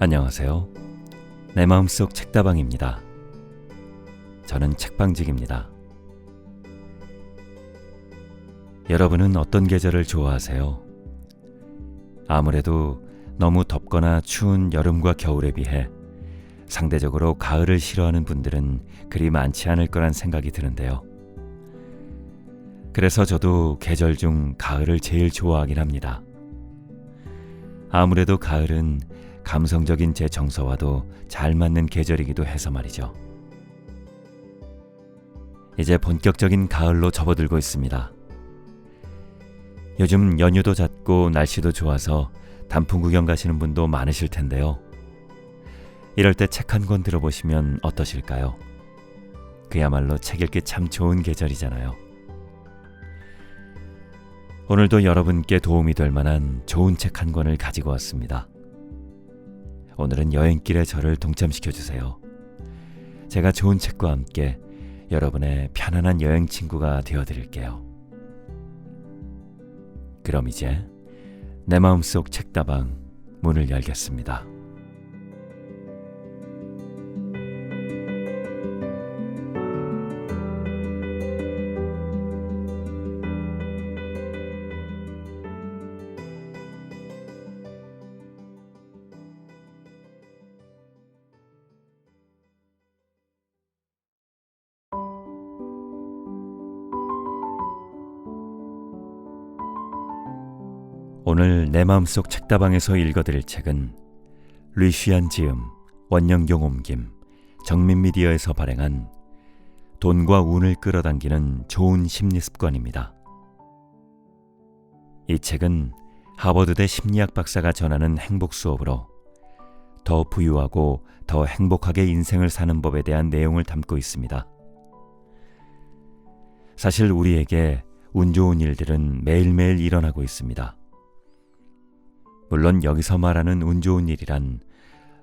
안녕하세요. 내 마음속 책다방입니다. 저는 책방직입니다. 여러분은 어떤 계절을 좋아하세요? 아무래도 너무 덥거나 추운 여름과 겨울에 비해 상대적으로 가을을 싫어하는 분들은 그리 많지 않을 거란 생각이 드는데요. 그래서 저도 계절 중 가을을 제일 좋아하긴 합니다. 아무래도 가을은 감성적인 제 정서와도 잘 맞는 계절이기도 해서 말이죠. 이제 본격적인 가을로 접어들고 있습니다. 요즘 연휴도 잦고 날씨도 좋아서 단풍 구경 가시는 분도 많으실 텐데요. 이럴 때 책 한 권 들어보시면 어떠실까요? 그야말로 책 읽기 참 좋은 계절이잖아요. 오늘도 여러분께 도움이 될 만한 좋은 책 한 권을 가지고 왔습니다. 오늘은 여행길에 저를 동참시켜주세요. 제가 좋은 책과 함께 여러분의 편안한 여행 친구가 되어드릴게요. 그럼 이제 내 마음속 책다방 문을 열겠습니다. 오늘 내 마음속 책다방에서 읽어드릴 책은 류시안 지음, 원영경 옮김, 정민미디어에서 발행한 돈과 운을 끌어당기는 좋은 심리습관입니다. 이 책은 하버드대 심리학 박사가 전하는 행복 수업으로 더 부유하고 더 행복하게 인생을 사는 법에 대한 내용을 담고 있습니다. 사실 우리에게 운 좋은 일들은 매일매일 일어나고 있습니다. 물론 여기서 말하는 운 좋은 일이란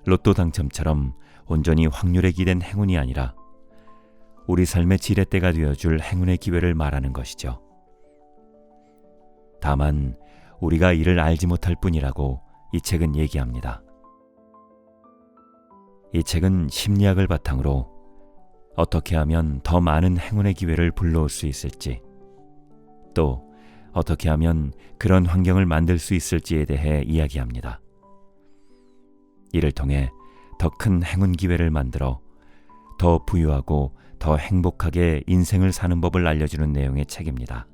로또 당첨처럼 온전히 확률에 기댄 행운이 아니라 우리 삶의 지렛대가 되어줄 행운의 기회를 말하는 것이죠. 다만 우리가 이를 알지 못할 뿐이라고 이 책은 얘기합니다. 이 책은 심리학을 바탕으로 어떻게 하면 더 많은 행운의 기회를 불러올 수 있을지, 또 어떻게 하면 그런 환경을 만들 수 있을지에 대해 이야기합니다. 이를 통해 더 큰 행운 기회를 만들어 더 부유하고 더 행복하게 인생을 사는 법을 알려주는 내용의 책입니다.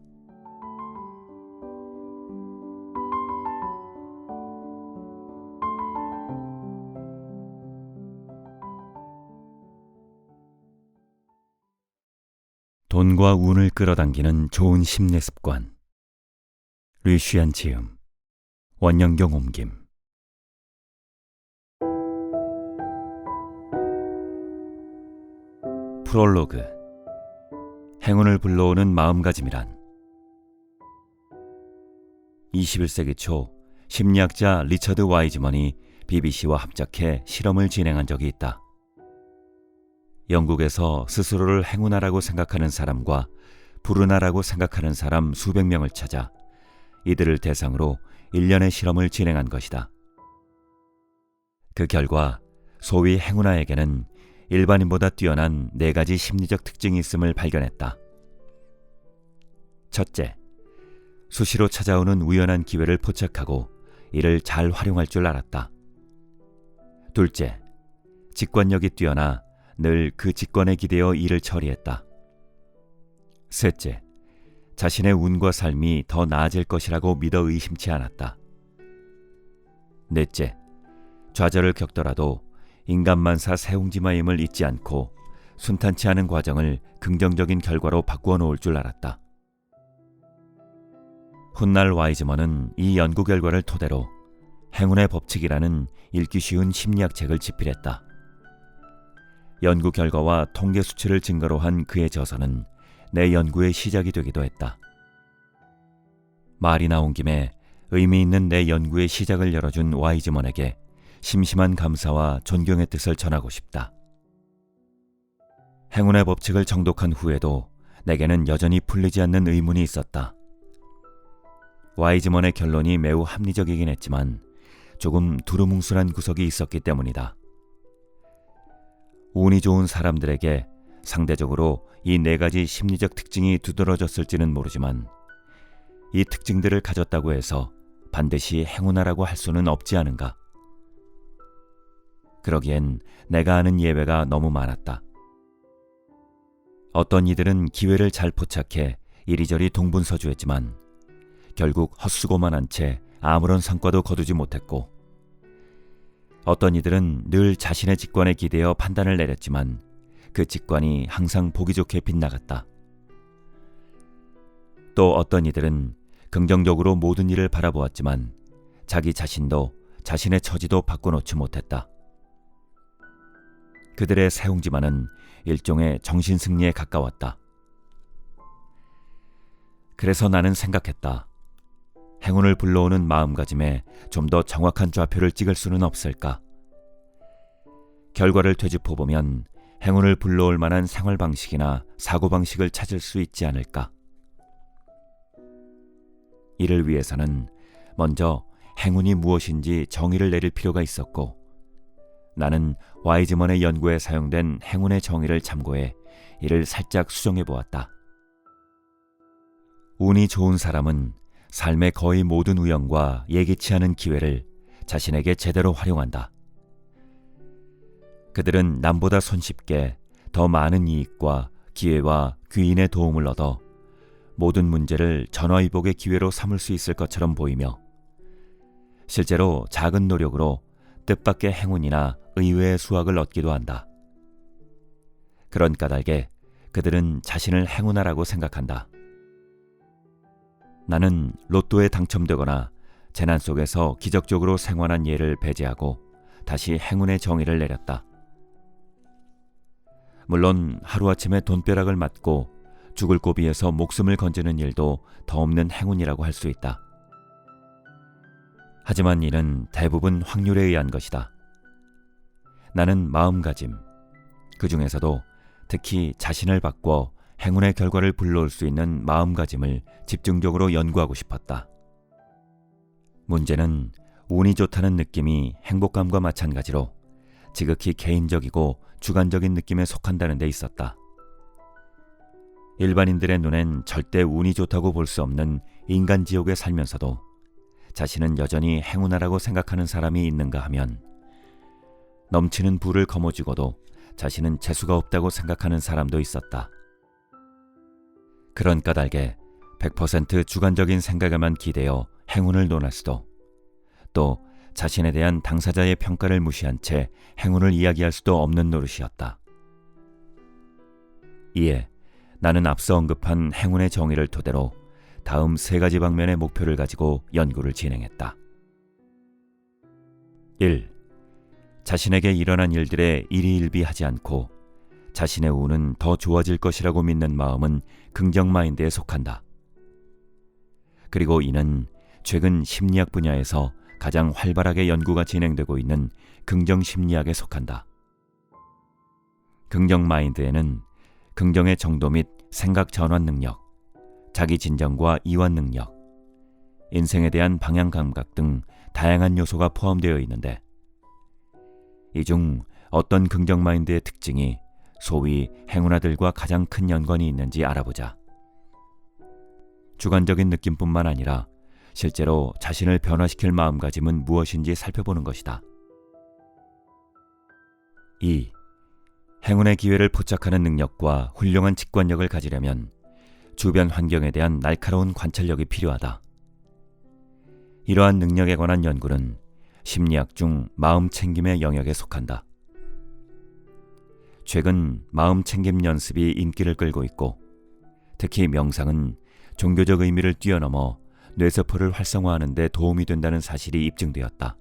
돈과 운을 끌어당기는 좋은 심리 습관. 류시안 지음, 원영경 옮김. 프롤로그. 행운을 불러오는 마음가짐이란. 21세기 초 심리학자 리처드 와이즈먼이 BBC와 합작해 실험을 진행한 적이 있다. 영국에서 스스로를 행운아라고 생각하는 사람과 불운아라고 생각하는 사람 수백 명을 찾아 이들을 대상으로 1년의 실험을 진행한 것이다. 그 결과 소위 행운아에게는 일반인보다 뛰어난 4가지 심리적 특징이 있음을 발견했다. 첫째, 수시로 찾아오는 우연한 기회를 포착하고 이를 잘 활용할 줄 알았다. 둘째, 직관력이 뛰어나 늘 그 직관에 기대어 일을 처리했다. 셋째, 자신의 운과 삶이 더 나아질 것이라고 믿어 의심치 않았다. 넷째, 좌절을 겪더라도 인간만사 새옹지마임을 잊지 않고 순탄치 않은 과정을 긍정적인 결과로 바꾸어 놓을 줄 알았다. 훗날 와이즈먼은 이 연구 결과를 토대로 행운의 법칙이라는 읽기 쉬운 심리학 책을 집필했다. 연구 결과와 통계 수치를 증거로 한 그의 저서는 내 연구의 시작이 되기도 했다. 말이 나온 김에 의미 있는 내 연구의 시작을 열어준 와이즈먼에게 심심한 감사와 존경의 뜻을 전하고 싶다. 행운의 법칙을 정독한 후에도 내게는 여전히 풀리지 않는 의문이 있었다. 와이즈먼의 결론이 매우 합리적이긴 했지만 조금 두루뭉술한 구석이 있었기 때문이다. 운이 좋은 사람들에게 상대적으로 이 네 가지 심리적 특징이 두드러졌을지는 모르지만 이 특징들을 가졌다고 해서 반드시 행운아라고 할 수는 없지 않은가. 그러기엔 내가 아는 예외가 너무 많았다. 어떤 이들은 기회를 잘 포착해 이리저리 동분서주했지만 결국 헛수고만 한 채 아무런 성과도 거두지 못했고, 어떤 이들은 늘 자신의 직관에 기대어 판단을 내렸지만 그 직관이 항상 보기 좋게 빗나갔다. 또 어떤 이들은 긍정적으로 모든 일을 바라보았지만 자기 자신도 자신의 처지도 바꿔놓지 못했다. 그들의 사용지만은 일종의 정신승리에 가까웠다. 그래서 나는 생각했다. 행운을 불러오는 마음가짐에 좀 더 정확한 좌표를 찍을 수는 없을까? 결과를 되짚어보면 행운을 불러올 만한 생활 방식이나 사고 방식을 찾을 수 있지 않을까? 이를 위해서는 먼저 행운이 무엇인지 정의를 내릴 필요가 있었고, 나는 와이즈먼의 연구에 사용된 행운의 정의를 참고해 이를 살짝 수정해 보았다. 운이 좋은 사람은 삶의 거의 모든 우연과 예기치 않은 기회를 자신에게 제대로 활용한다. 그들은 남보다 손쉽게 더 많은 이익과 기회와 귀인의 도움을 얻어 모든 문제를 전화위복의 기회로 삼을 수 있을 것처럼 보이며, 실제로 작은 노력으로 뜻밖의 행운이나 의외의 수확을 얻기도 한다. 그런 까닭에 그들은 자신을 행운아라고 생각한다. 나는 로또에 당첨되거나 재난 속에서 기적적으로 생還한 예를 배제하고 다시 행운의 정의를 내렸다. 물론 하루아침에 돈벼락을 맞고 죽을 고비에서 목숨을 건지는 일도 더 없는 행운이라고 할 수 있다. 하지만 이는 대부분 확률에 의한 것이다. 나는 마음가짐, 그 중에서도 특히 자신을 바꿔 행운의 결과를 불러올 수 있는 마음가짐을 집중적으로 연구하고 싶었다. 문제는 운이 좋다는 느낌이 행복감과 마찬가지로 지극히 개인적이고 주관적인 느낌에 속한다는 데 있었다. 일반인들의 눈엔 절대 운이 좋다고 볼 수 없는 인간지옥에 살면서도 자신은 여전히 행운아라고 생각하는 사람이 있는가 하면, 넘치는 부를 거머쥐고도 자신은 재수가 없다고 생각하는 사람도 있었다. 그런 까닭에 100% 주관적인 생각에만 기대어 행운을 논할 수도, 또 자신에 대한 당사자의 평가를 무시한 채 행운을 이야기할 수도 없는 노릇이었다. 이에 나는 앞서 언급한 행운의 정의를 토대로 다음 세 가지 방면의 목표를 가지고 연구를 진행했다. 1. 자신에게 일어난 일들에 일희일비하지 않고 자신의 운은 더 좋아질 것이라고 믿는 마음은 긍정 마인드에 속한다. 그리고 이는 최근 심리학 분야에서 가장 활발하게 연구가 진행되고 있는 긍정 심리학에 속한다. 긍정 마인드에는 긍정의 정도 및 생각 전환 능력, 자기 진정과 이완 능력, 인생에 대한 방향 감각 등 다양한 요소가 포함되어 있는데, 이 중 어떤 긍정 마인드의 특징이 소위 행운아들과 가장 큰 연관이 있는지 알아보자. 주관적인 느낌뿐만 아니라 실제로 자신을 변화시킬 마음가짐은 무엇인지 살펴보는 것이다. 2. 행운의 기회를 포착하는 능력과 훌륭한 직관력을 가지려면 주변 환경에 대한 날카로운 관찰력이 필요하다. 이러한 능력에 관한 연구는 심리학 중 마음챙김의 영역에 속한다. 최근 마음챙김 연습이 인기를 끌고 있고, 특히 명상은 종교적 의미를 뛰어넘어 뇌세포를 활성화하는 데 도움이 된다는 사실이 입증되었다.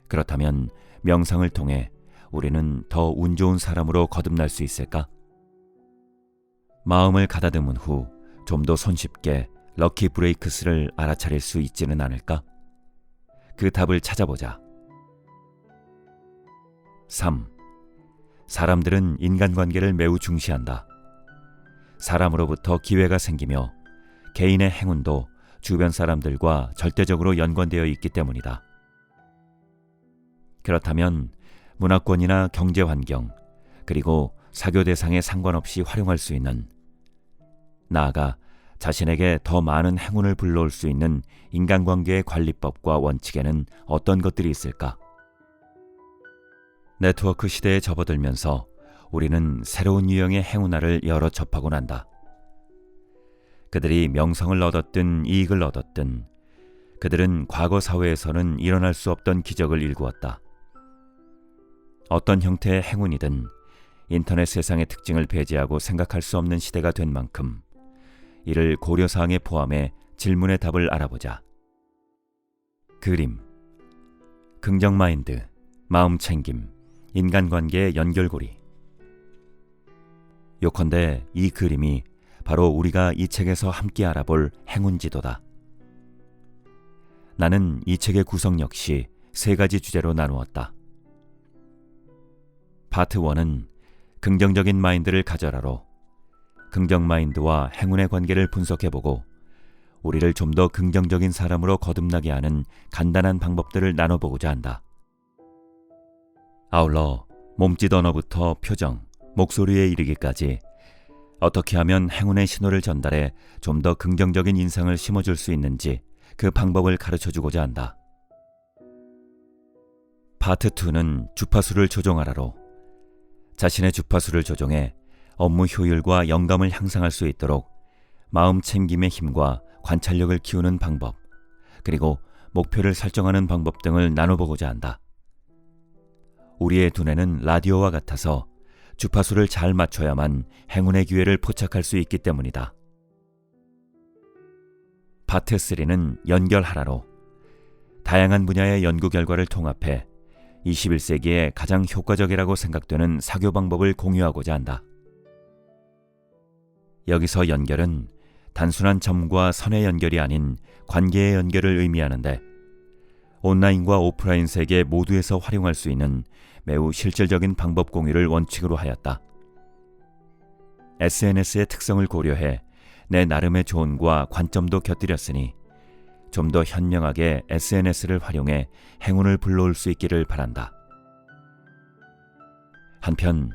그렇다면 명상을 통해 우리는 더 운 좋은 사람으로 거듭날 수 있을까? 마음을 가다듬은 후 좀 더 손쉽게 럭키 브레이크스를 알아차릴 수 있지는 않을까? 그 답을 찾아보자. 3. 사람들은 인간관계를 매우 중시한다. 사람으로부터 기회가 생기며 개인의 행운도 주변 사람들과 절대적으로 연관되어 있기 때문이다. 그렇다면 문화권이나 경제 환경, 그리고 사교 대상에 상관없이 활용할 수 있는, 나아가 자신에게 더 많은 행운을 불러올 수 있는 인간관계의 관리법과 원칙에는 어떤 것들이 있을까? 네트워크 시대에 접어들면서 우리는 새로운 유형의 행운아를 여러 접하곤 한다. 그들이 명성을 얻었든 이익을 얻었든 그들은 과거 사회에서는 일어날 수 없던 기적을 일구었다. 어떤 형태의 행운이든 인터넷 세상의 특징을 배제하고 생각할 수 없는 시대가 된 만큼 이를 고려사항에 포함해 질문의 답을 알아보자. 그림, 긍정 마인드, 마음 챙김, 인간관계의 연결고리. 요컨대 이 그림이 바로 우리가 이 책에서 함께 알아볼 행운지도다. 나는 이 책의 구성 역시 3가지 주제로 나누었다. 파트 1은 긍정적인 마인드를 가져라로 긍정 마인드와 행운의 관계를 분석해보고 우리를 좀 더 긍정적인 사람으로 거듭나게 하는 간단한 방법들을 나눠보고자 한다. 아울러 몸짓 언어부터 표정, 목소리에 이르기까지 어떻게 하면 행운의 신호를 전달해 좀 더 긍정적인 인상을 심어줄 수 있는지 그 방법을 가르쳐주고자 한다. 파트 2는 주파수를 조종하라로 자신의 주파수를 조종해 업무 효율과 영감을 향상할 수 있도록 마음 챙김의 힘과 관찰력을 키우는 방법, 그리고 목표를 설정하는 방법 등을 나눠보고자 한다. 우리의 두뇌는 라디오와 같아서 주파수를 잘 맞춰야만 행운의 기회를 포착할 수 있기 때문이다. 파트 3는 연결하라로 다양한 분야의 연구 결과를 통합해 21세기에 가장 효과적이라고 생각되는 사교 방법을 공유하고자 한다. 여기서 연결은 단순한 점과 선의 연결이 아닌 관계의 연결을 의미하는데 온라인과 오프라인 세계 모두에서 활용할 수 있는 매우 실질적인 방법 공유를 원칙으로 하였다. SNS의 특성을 고려해 내 나름의 조언과 관점도 곁들였으니 좀 더 현명하게 SNS를 활용해 행운을 불러올 수 있기를 바란다. 한편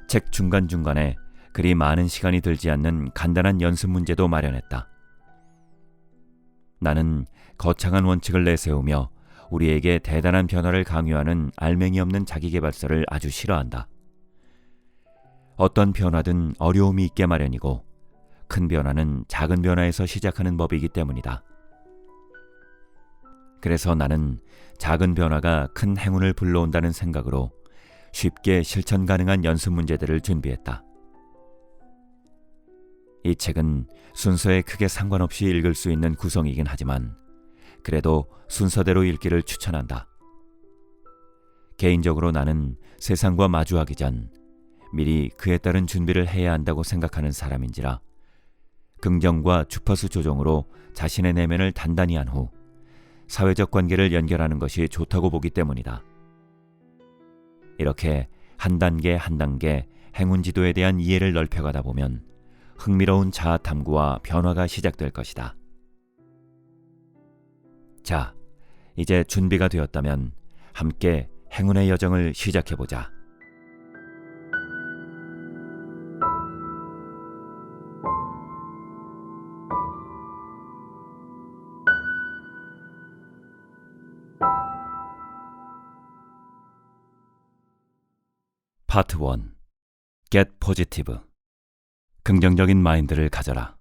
책 중간중간에 그리 많은 시간이 들지 않는 간단한 연습 문제도 마련했다. 나는 거창한 원칙을 내세우며 우리에게 대단한 변화를 강요하는 알맹이 없는 자기계발서를 아주 싫어한다. 어떤 변화든 어려움이 있게 마련이고 큰 변화는 작은 변화에서 시작하는 법이기 때문이다. 그래서 나는 작은 변화가 큰 행운을 불러온다는 생각으로 쉽게 실천 가능한 연습 문제들을 준비했다. 이 책은 순서에 크게 상관없이 읽을 수 있는 구성이긴 하지만 그래도 순서대로 읽기를 추천한다. 개인적으로 나는 세상과 마주하기 전 미리 그에 따른 준비를 해야 한다고 생각하는 사람인지라 긍정과 주파수 조종으로 자신의 내면을 단단히 한 후 사회적 관계를 연결하는 것이 좋다고 보기 때문이다. 이렇게 한 단계 한 단계 행운 지도에 대한 이해를 넓혀가다 보면 흥미로운 자아 탐구와 변화가 시작될 것이다. 자, 이제 준비가 되었다면 함께 행운의 여정을 시작해보자. 파트 1. Get Positive. 긍정적인 마인드를 가져라.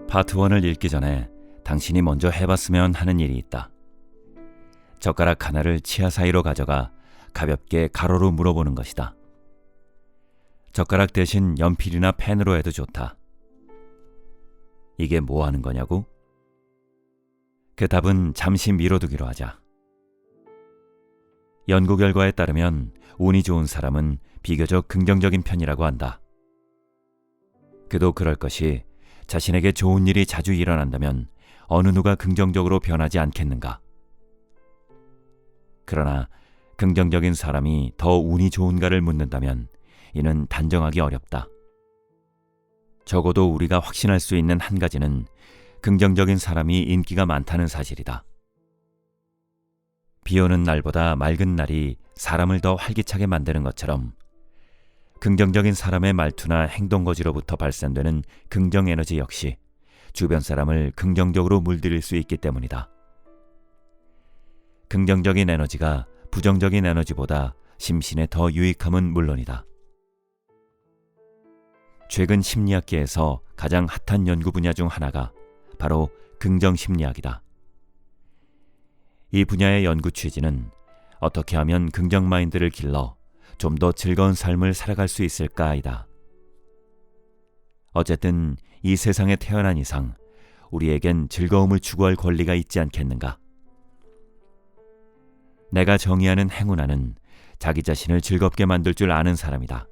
파트 1을 읽기 전에 당신이 먼저 해봤으면 하는 일이 있다. 젓가락 하나를 치아 사이로 가져가 가볍게 가로로 물어보는 것이다. 젓가락 대신 연필이나 펜으로 해도 좋다. 이게 뭐 하는 거냐고? 그 답은 잠시 미뤄두기로 하자. 연구 결과에 따르면 운이 좋은 사람은 비교적 긍정적인 편이라고 한다. 그도 그럴 것이 자신에게 좋은 일이 자주 일어난다면 어느 누가 긍정적으로 변하지 않겠는가? 그러나 긍정적인 사람이 더 운이 좋은가를 묻는다면 이는 단정하기 어렵다. 적어도 우리가 확신할 수 있는 한 가지는 긍정적인 사람이 인기가 많다는 사실이다. 비 오는 날보다 맑은 날이 사람을 더 활기차게 만드는 것처럼 긍정적인 사람의 말투나 행동거지로부터 발산되는 긍정 에너지 역시 주변 사람을 긍정적으로 물들일 수 있기 때문이다. 긍정적인 에너지가 부정적인 에너지보다 심신에 더 유익함은 물론이다. 최근 심리학계에서 가장 핫한 연구 분야 중 하나가 바로 긍정심리학이다. 이 분야의 연구 취지는 어떻게 하면 긍정 마인드를 길러 좀 더 즐거운 삶을 살아갈 수 있을까이다. 어쨌든 이 세상에 태어난 이상 우리에겐 즐거움을 추구할 권리가 있지 않겠는가? 내가 정의하는 행운아는 자기 자신을 즐겁게 만들 줄 아는 사람이다.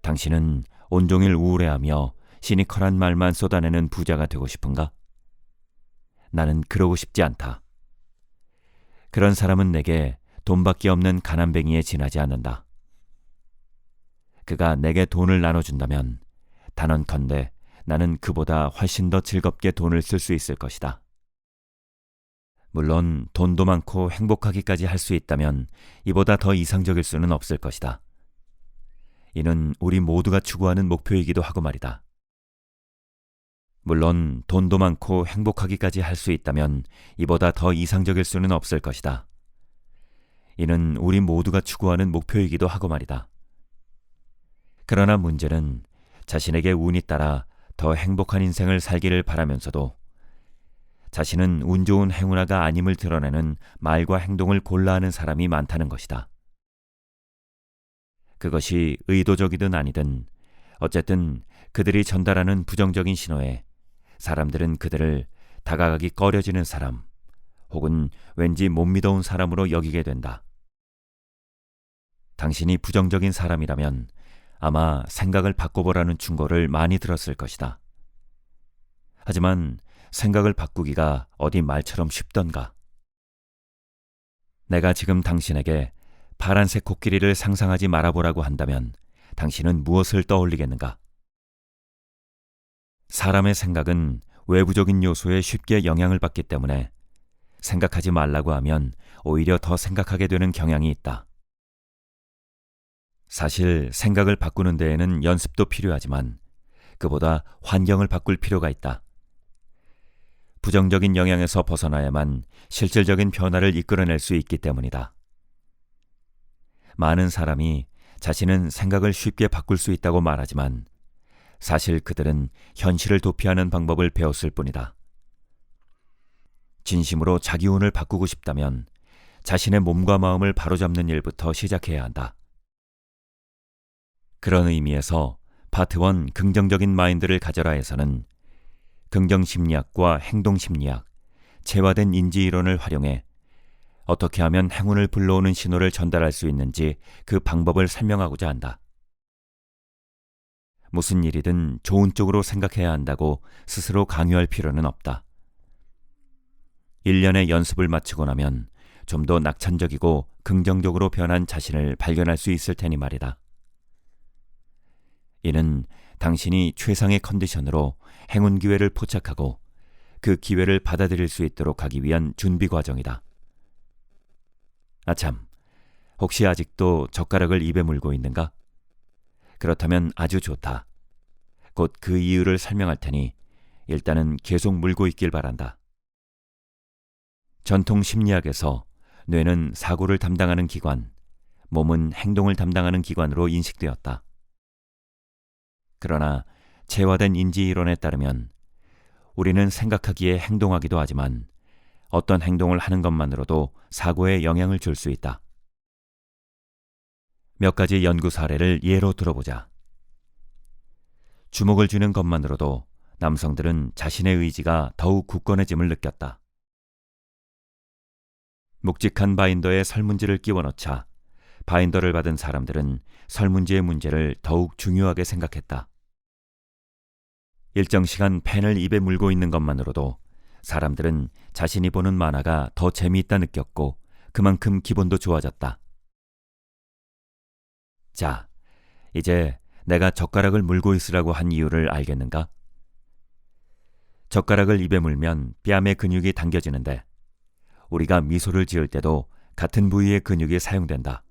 당신은 온종일 우울해하며 시니컬한 말만 쏟아내는 부자가 되고 싶은가? 나는 그러고 싶지 않다. 그런 사람은 내게 돈밖에 없는 가난뱅이에 지나지 않는다. 그가 내게 돈을 나눠준다면 단언컨대 나는 그보다 훨씬 더 즐겁게 돈을 쓸 수 있을 것이다. 물론 돈도 많고 행복하기까지 할 수 있다면 이보다 더 이상적일 수는 없을 것이다. 이는 우리 모두가 추구하는 목표이기도 하고 말이다. 물론 돈도 많고 행복하기까지 할 수 있다면 이보다 더 이상적일 수는 없을 것이다. 이는 우리 모두가 추구하는 목표이기도 하고 말이다. 그러나 문제는 자신에게 운이 따라 더 행복한 인생을 살기를 바라면서도 자신은 운 좋은 행운아가 아님을 드러내는 말과 행동을 골라 하는 사람이 많다는 것이다. 그것이 의도적이든 아니든 어쨌든 그들이 전달하는 부정적인 신호에 사람들은 그들을 다가가기 꺼려지는 사람 혹은 왠지 못 믿어온 사람으로 여기게 된다. 당신이 부정적인 사람이라면 아마 생각을 바꿔보라는 충고를 많이 들었을 것이다. 하지만 생각을 바꾸기가 어디 말처럼 쉽던가. 내가 지금 당신에게 파란색 코끼리를 상상하지 말아보라고 한다면 당신은 무엇을 떠올리겠는가? 사람의 생각은 외부적인 요소에 쉽게 영향을 받기 때문에 생각하지 말라고 하면 오히려 더 생각하게 되는 경향이 있다. 사실 생각을 바꾸는 데에는 연습도 필요하지만 그보다 환경을 바꿀 필요가 있다. 부정적인 영향에서 벗어나야만 실질적인 변화를 이끌어낼 수 있기 때문이다. 많은 사람이 자신은 생각을 쉽게 바꿀 수 있다고 말하지만 사실 그들은 현실을 도피하는 방법을 배웠을 뿐이다. 진심으로 자기 운을 바꾸고 싶다면 자신의 몸과 마음을 바로잡는 일부터 시작해야 한다. 그런 의미에서 파트 1 긍정적인 마인드를 가져라에서는 긍정심리학과 행동심리학, 체화된 인지이론을 활용해 어떻게 하면 행운을 불러오는 신호를 전달할 수 있는지 그 방법을 설명하고자 한다. 무슨 일이든 좋은 쪽으로 생각해야 한다고 스스로 강요할 필요는 없다. 1년의 연습을 마치고 나면 좀 더 낙천적이고 긍정적으로 변한 자신을 발견할 수 있을 테니 말이다. 이는 당신이 최상의 컨디션으로 행운 기회를 포착하고 그 기회를 받아들일 수 있도록 하기 위한 준비 과정이다. 아참, 혹시 아직도 젓가락을 입에 물고 있는가? 그렇다면 아주 좋다. 곧 그 이유를 설명할 테니 일단은 계속 물고 있길 바란다. 전통 심리학에서 뇌는 사고를 담당하는 기관, 몸은 행동을 담당하는 기관으로 인식되었다. 그러나 체화된 인지이론에 따르면 우리는 생각하기에 행동하기도 하지만 어떤 행동을 하는 것만으로도 사고에 영향을 줄 수 있다. 몇 가지 연구 사례를 예로 들어보자. 주먹을 쥐는 것만으로도 남성들은 자신의 의지가 더욱 굳건해짐을 느꼈다. 묵직한 바인더에 설문지를 끼워 넣자 바인더를 받은 사람들은 설문지의 문제를 더욱 중요하게 생각했다. 일정 시간 펜을 입에 물고 있는 것만으로도 사람들은 자신이 보는 만화가 더 재미있다 느꼈고 그만큼 기분도 좋아졌다. 자, 이제 내가 젓가락을 물고 있으라고 한 이유를 알겠는가? 젓가락을 입에 물면 뺨의 근육이 당겨지는데 우리가 미소를 지을 때도 같은 부위의 근육이 사용된다.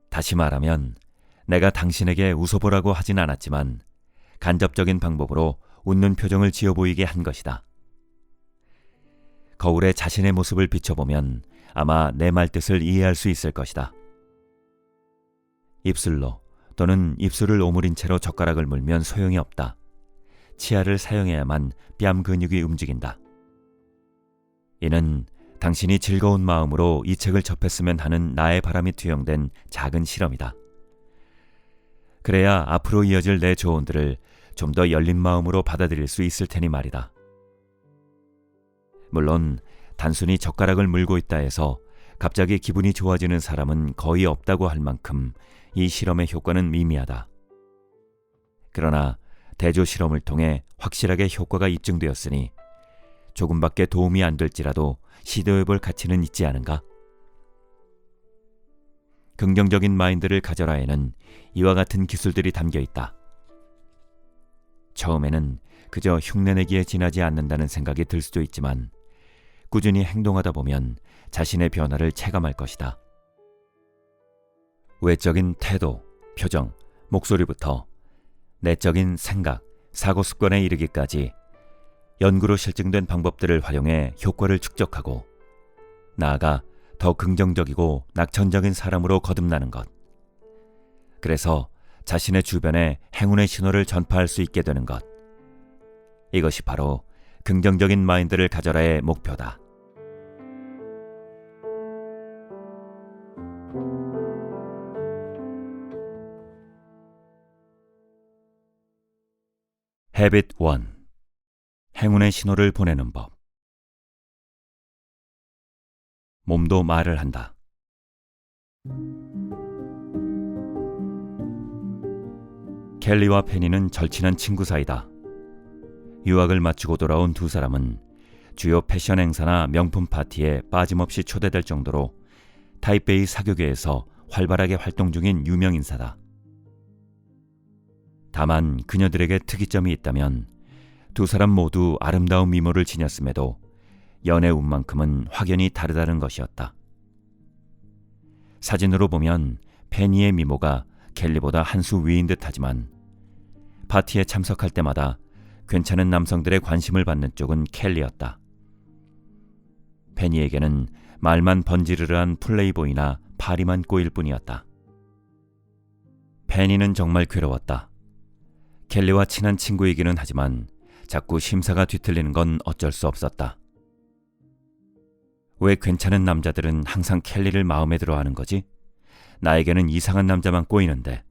다시 말하면 내가 당신에게 웃어보라고 하진 않았지만 간접적인 방법으로 웃는 표정을 지어 보이게 한 것이다. 거울에 자신의 모습을 비춰보면 아마 내 말뜻을 이해할 수 있을 것이다. 입술로 또는 입술을 오므린 채로 젓가락을 물면 소용이 없다. 치아를 사용해야만 뺨 근육이 움직인다. 이는 당신이 즐거운 마음으로 이 책을 접했으면 하는 나의 바람이 투영된 작은 실험이다. 그래야 앞으로 이어질 내 조언들을 좀 더 열린 마음으로 받아들일 수 있을 테니 말이다. 물론 단순히 젓가락을 물고 있다 해서 갑자기 기분이 좋아지는 사람은 거의 없다고 할 만큼 이 실험의 효과는 미미하다. 그러나 대조 실험을 통해 확실하게 효과가 입증되었으니 조금밖에 도움이 안 될지라도 시도해볼 가치는 있지 않은가? 긍정적인 마인드를 가져라에는 이와 같은 기술들이 담겨 있다. 처음에는 그저 흉내내기에 지나지 않는다는 생각이 들 수도 있지만 꾸준히 행동하다 보면 자신의 변화를 체감할 것이다. 외적인 태도, 표정, 목소리부터 내적인 생각, 사고 습관에 이르기까지 연구로 실증된 방법들을 활용해 효과를 축적하고 나아가 더 긍정적이고 낙천적인 사람으로 거듭나는 것. 그래서 자신의 주변에 행운의 신호를 전파할 수 있게 되는 것. 이것이 바로 긍정적인 마인드를 가져라의 목표다. Habit 1. 행운의 신호를 보내는 법. 몸도 말을 한다. 켈리와 페니는 절친한 친구 사이다. 유학을 마치고 돌아온 두 사람은 주요 패션 행사나 명품 파티에 빠짐없이 초대될 정도로 타이베이 사교계에서 활발하게 활동 중인 유명 인사다. 다만 그녀들에게 특이점이 있다면 두 사람 모두 아름다운 미모를 지녔음에도 연애 운만큼은 확연히 다르다는 것이었다. 사진으로 보면 페니의 미모가 켈리보다 한 수 위인 듯하지만 파티에 참석할 때마다 괜찮은 남성들의 관심을 받는 쪽은 켈리였다. 페니에게는 말만 번지르르한 플레이보이나 파리만 꼬일 뿐이었다. 페니는 정말 괴로웠다. 켈리와 친한 친구이기는 하지만 자꾸 심사가 뒤틀리는 건 어쩔 수 없었다. 왜 괜찮은 남자들은 항상 켈리를 마음에 들어하는 거지? 나에게는 이상한 남자만 꼬이는데.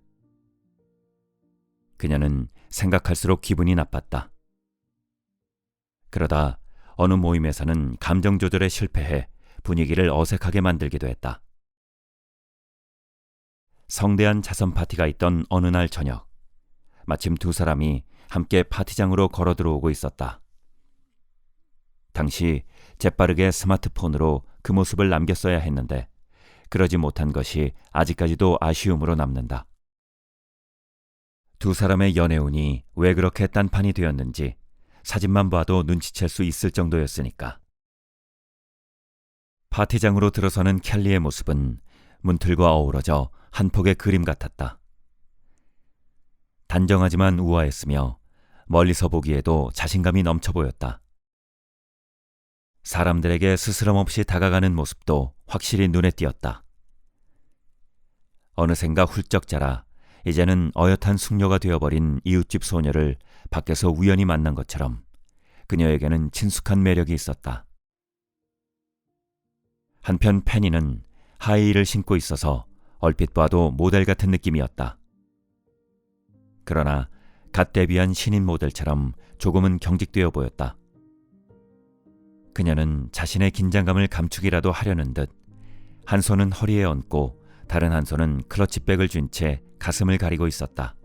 그녀는 생각할수록 기분이 나빴다. 그러다 어느 모임에서는 감정 조절에 실패해 분위기를 어색하게 만들기도 했다. 성대한 자선 파티가 있던 어느 날 저녁, 마침 두 사람이 함께 파티장으로 걸어 들어오고 있었다. 당시 재빠르게 스마트폰으로 그 모습을 남겼어야 했는데 그러지 못한 것이 아직까지도 아쉬움으로 남는다. 두 사람의 연애운이 왜 그렇게 딴판이 되었는지 사진만 봐도 눈치챌 수 있을 정도였으니까. 파티장으로 들어서는 켈리의 모습은 문틀과 어우러져 한 폭의 그림 같았다. 단정하지만 우아했으며 멀리서 보기에도 자신감이 넘쳐 보였다. 사람들에게 스스럼 없이 다가가는 모습도 확실히 눈에 띄었다. 어느샌가 훌쩍 자라 이제는 어엿한 숙녀가 되어버린 이웃집 소녀를 밖에서 우연히 만난 것처럼 그녀에게는 친숙한 매력이 있었다. 한편 페니는 하이힐을 신고 있어서 얼핏 봐도 모델 같은 느낌이었다. 그러나 갓 데뷔한 신인 모델처럼 조금은 경직되어 보였다. 그녀는 자신의 긴장감을 감추기라도 하려는 듯 한 손은 허리에 얹고 다른 한 손은 클러치백을 쥔 채 가슴을 가리고 있었다.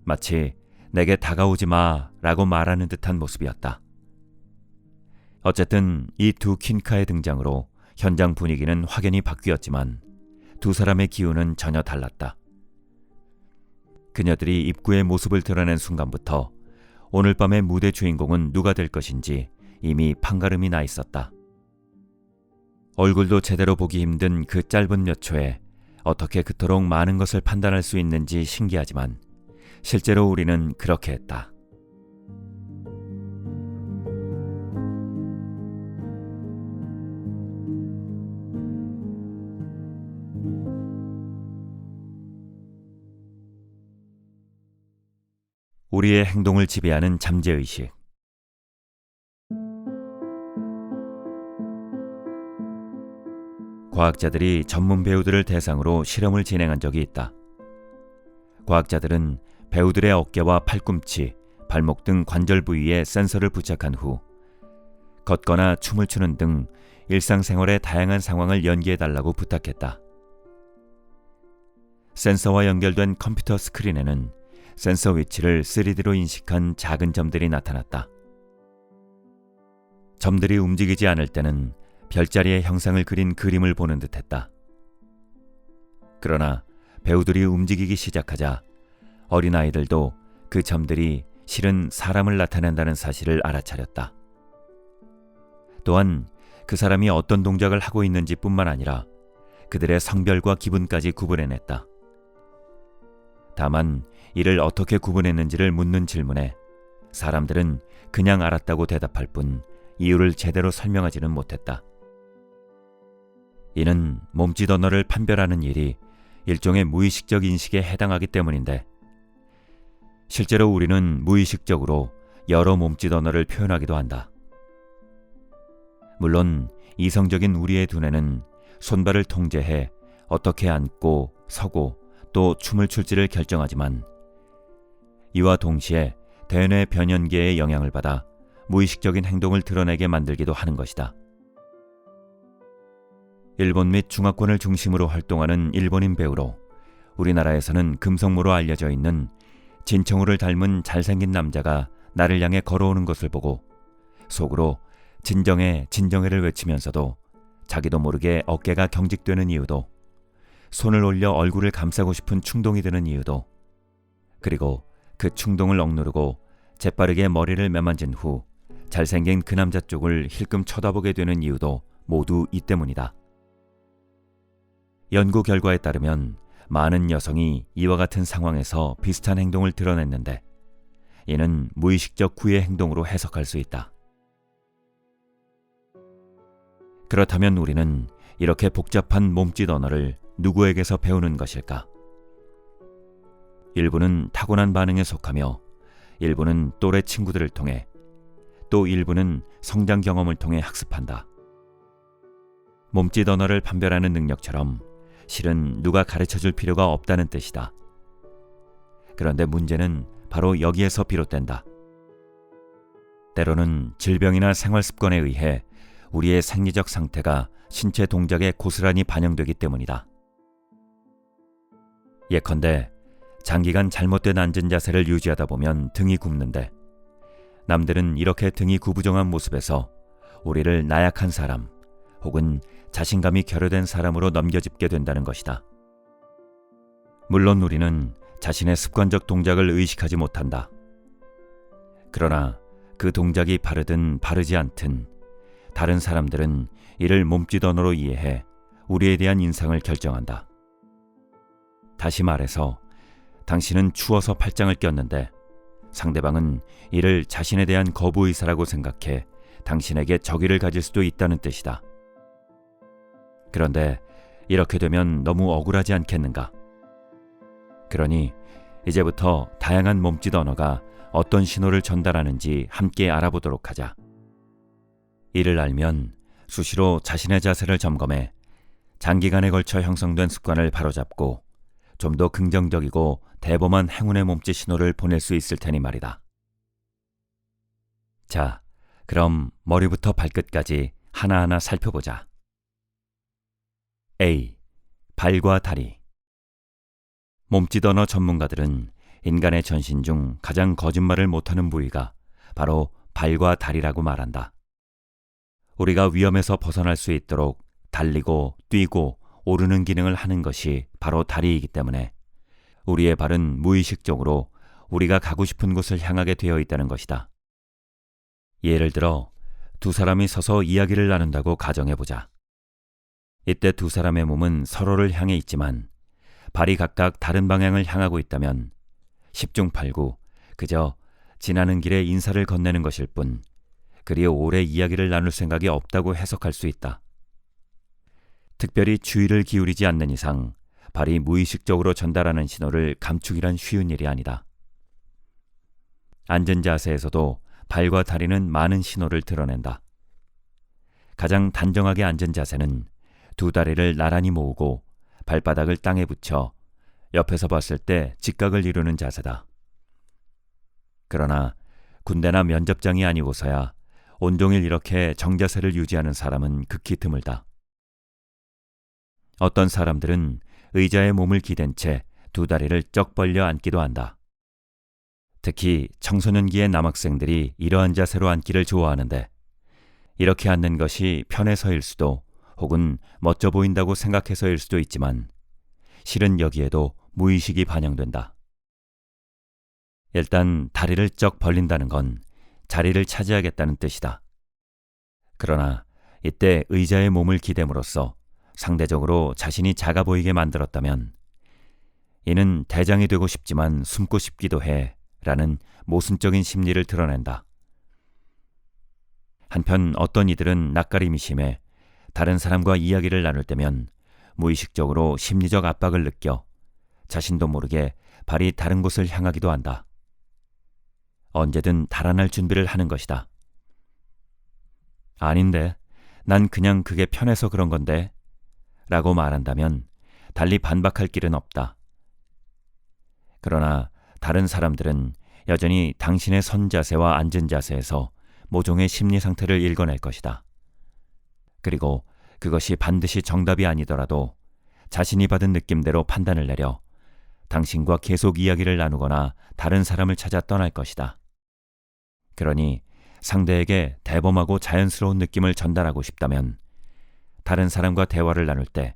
마치 내게 다가오지 마 라고 말하는 듯한 모습이었다. 어쨌든 이 두 퀸카의 등장으로 현장 분위기는 확연히 바뀌었지만 두 사람의 기운은 전혀 달랐다. 그녀들이 입구의 모습을 드러낸 순간부터 오늘 밤의 무대 주인공은 누가 될 것인지 이미 판가름이 나 있었다. 얼굴도 제대로 보기 힘든 그 짧은 몇 초에 어떻게 그토록 많은 것을 판단할 수 있는지 신기하지만 실제로 우리는 그렇게 했다. 우리의 행동을 지배하는 잠재의식. 과학자들이 전문 배우들을 대상으로 실험을 진행한 적이 있다. 과학자들은 배우들의 어깨와 팔꿈치, 발목 등 관절 부위에 센서를 부착한 후 걷거나 춤을 추는 등 일상생활의 다양한 상황을 연기해달라고 부탁했다. 센서와 연결된 컴퓨터 스크린에는 센서 위치를 3D로 인식한 작은 점들이 나타났다. 점들이 움직이지 않을 때는 별자리의 형상을 그린 그림을 보는 듯했다. 그러나 배우들이 움직이기 시작하자 어린아이들도 그 점들이 실은 사람을 나타낸다는 사실을 알아차렸다. 또한 그 사람이 어떤 동작을 하고 있는지 뿐만 아니라 그들의 성별과 기분까지 구분해냈다. 다만 이를 어떻게 구분했는지를 묻는 질문에 사람들은 그냥 알았다고 대답할 뿐 이유를 제대로 설명하지는 못했다. 이는 몸짓 언어를 판별하는 일이 일종의 무의식적 인식에 해당하기 때문인데 실제로 우리는 무의식적으로 여러 몸짓 언어를 표현하기도 한다. 물론 이성적인 우리의 두뇌는 손발을 통제해 어떻게 앉고 서고 또 춤을 출지를 결정하지만 이와 동시에 대뇌 변연계의 영향을 받아 무의식적인 행동을 드러내게 만들기도 하는 것이다. 일본 및 중화권을 중심으로 활동하는 일본인 배우로 우리나라에서는 금성모로 알려져 있는 진청우를 닮은 잘생긴 남자가 나를 향해 걸어오는 것을 보고 속으로 진정해 진정해를 외치면서도 자기도 모르게 어깨가 경직되는 이유도, 손을 올려 얼굴을 감싸고 싶은 충동이 드는 이유도, 그리고 그 충동을 억누르고 재빠르게 머리를 매만진 후 잘생긴 그 남자 쪽을 힐끔 쳐다보게 되는 이유도 모두 이 때문이다. 연구 결과에 따르면 많은 여성이 이와 같은 상황에서 비슷한 행동을 드러냈는데 이는 무의식적 구애 행동으로 해석할 수 있다. 그렇다면 우리는 이렇게 복잡한 몸짓 언어를 누구에게서 배우는 것일까? 일부는 타고난 반응에 속하며 일부는 또래 친구들을 통해 또 일부는 성장 경험을 통해 학습한다. 몸짓 언어를 판별하는 능력처럼 실은 누가 가르쳐줄 필요가 없다는 뜻이다. 그런데 문제는 바로 여기에서 비롯된다. 때로는 질병이나 생활 습관에 의해 우리의 생리적 상태가 신체 동작에 고스란히 반영되기 때문이다. 예컨대 장기간 잘못된 앉은 자세를 유지하다 보면 등이 굽는데 남들은 이렇게 등이 구부정한 모습에서 우리를 나약한 사람 혹은 자신감이 결여된 사람으로 넘겨짚게 된다는 것이다. 물론 우리는 자신의 습관적 동작을 의식하지 못한다. 그러나 그 동작이 바르든 바르지 않든 다른 사람들은 이를 몸짓 언어로 이해해 우리에 대한 인상을 결정한다. 다시 말해서 당신은 추워서 팔짱을 꼈는데 상대방은 이를 자신에 대한 거부 의사라고 생각해 당신에게 적의를 가질 수도 있다는 뜻이다. 그런데 이렇게 되면 너무 억울하지 않겠는가? 그러니 이제부터 다양한 몸짓 언어가 어떤 신호를 전달하는지 함께 알아보도록 하자. 이를 알면 수시로 자신의 자세를 점검해 장기간에 걸쳐 형성된 습관을 바로잡고 좀 더 긍정적이고 대범한 행운의 몸짓 신호를 보낼 수 있을 테니 말이다. 자, 그럼 머리부터 발끝까지 하나하나 살펴보자. A. 발과 다리. 몸짓 언어 전문가들은 인간의 전신 중 가장 거짓말을 못하는 부위가 바로 발과 다리라고 말한다. 우리가 위험에서 벗어날 수 있도록 달리고 뛰고 오르는 기능을 하는 것이 바로 다리이기 때문에 우리의 발은 무의식적으로 우리가 가고 싶은 곳을 향하게 되어 있다는 것이다. 예를 들어 두 사람이 서서 이야기를 나눈다고 가정해보자. 이때 두 사람의 몸은 서로를 향해 있지만 발이 각각 다른 방향을 향하고 있다면 10중 8구 그저 지나는 길에 인사를 건네는 것일 뿐 그리 오래 이야기를 나눌 생각이 없다고 해석할 수 있다. 특별히 주의를 기울이지 않는 이상 발이 무의식적으로 전달하는 신호를 감추기란 쉬운 일이 아니다. 앉은 자세에서도 발과 다리는 많은 신호를 드러낸다. 가장 단정하게 앉은 자세는 두 다리를 나란히 모으고 발바닥을 땅에 붙여 옆에서 봤을 때 직각을 이루는 자세다. 그러나 군대나 면접장이 아니고서야 온종일 이렇게 정자세를 유지하는 사람은 극히 드물다. 어떤 사람들은 의자에 몸을 기댄 채 두 다리를 쩍 벌려 앉기도 한다. 특히 청소년기의 남학생들이 이러한 자세로 앉기를 좋아하는데 이렇게 앉는 것이 편해서일 수도 혹은 멋져 보인다고 생각해서일 수도 있지만 실은 여기에도 무의식이 반영된다. 일단 다리를 쩍 벌린다는 건 자리를 차지하겠다는 뜻이다. 그러나 이때 의자에 몸을 기댐으로써 상대적으로 자신이 작아 보이게 만들었다면 이는 대장이 되고 싶지만 숨고 싶기도 해 라는 모순적인 심리를 드러낸다. 한편 어떤 이들은 낯가림이 심해 다른 사람과 이야기를 나눌 때면 무의식적으로 심리적 압박을 느껴 자신도 모르게 발이 다른 곳을 향하기도 한다. 언제든 달아날 준비를 하는 것이다. 아닌데, 난 그냥 그게 편해서 그런 건데 라고 말한다면 달리 반박할 길은 없다. 그러나 다른 사람들은 여전히 당신의 선 자세와 앉은 자세에서 모종의 심리 상태를 읽어낼 것이다. 그리고 그것이 반드시 정답이 아니더라도 자신이 받은 느낌대로 판단을 내려 당신과 계속 이야기를 나누거나 다른 사람을 찾아 떠날 것이다. 그러니 상대에게 대범하고 자연스러운 느낌을 전달하고 싶다면 다른 사람과 대화를 나눌 때